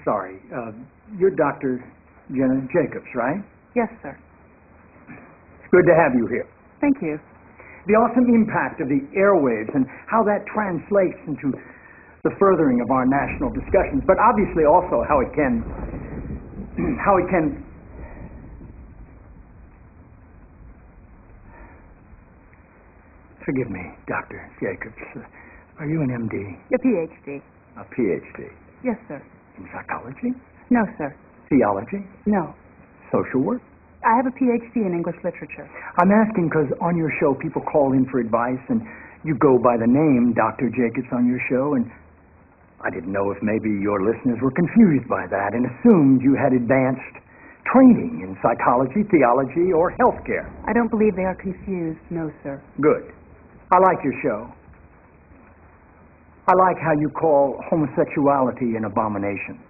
sorry. You're Dr. Jenna Jacobs, right? Yes, sir. It's good to have you here. Thank you. The awesome impact of the airwaves and how that translates into the furthering of our national discussions, but obviously also how it can forgive me, Dr. Jacobs. Are you an MD? A PhD. A PhD. Yes, sir. In psychology? No, sir. Theology? No. Social work? I have a PhD in English literature. I'm asking because on your show people call in for advice and you go by the name Dr. Jacobs on your show, and I didn't know if maybe your listeners were confused by that and assumed you had advanced training in psychology, theology, or healthcare. I don't believe they are confused. No, sir. Good. I like your show. I like how you call homosexuality an abomination.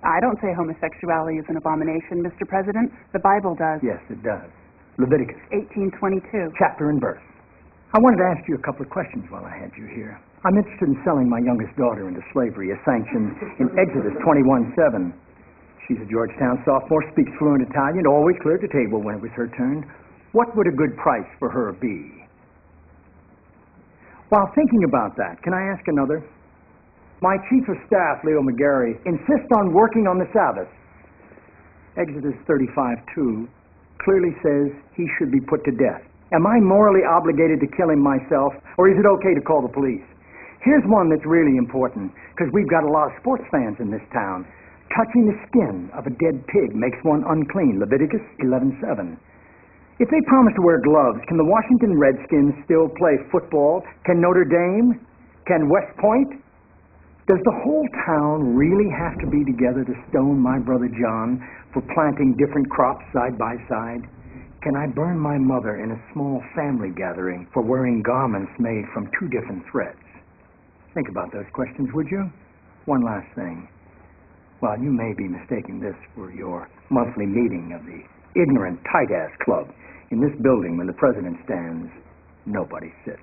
I don't say homosexuality is an abomination, Mr. President. The Bible does. Yes, it does. Leviticus 18:22. chapter and verse. I wanted to ask you a couple of questions while I had you here. I'm interested in selling my youngest daughter into slavery, as sanctioned in Exodus 21:7. She's a Georgetown sophomore, speaks fluent Italian, always cleared the table when it was her turn. What would a good price for her be? While thinking about that, can I ask another? My chief of staff, Leo McGarry, insists on working on the Sabbath. Exodus 35:2 clearly says he should be put to death. Am I morally obligated to kill him myself, or is it okay to call the police? Here's one that's really important, because we've got a lot of sports fans in this town. Touching the skin of a dead pig makes one unclean, Leviticus 11:7. If they promise to wear gloves, can the Washington Redskins still play football? Can Notre Dame? Can West Point? Does the whole town really have to be together to stone my brother John for planting different crops side by side? Can I burn my mother in a small family gathering for wearing garments made from two different threads? Think about those questions, would you? One last thing. Well, you may be mistaking this for your monthly meeting of the Ignorant Tight-Ass Club. In this building, when the president stands, nobody sits.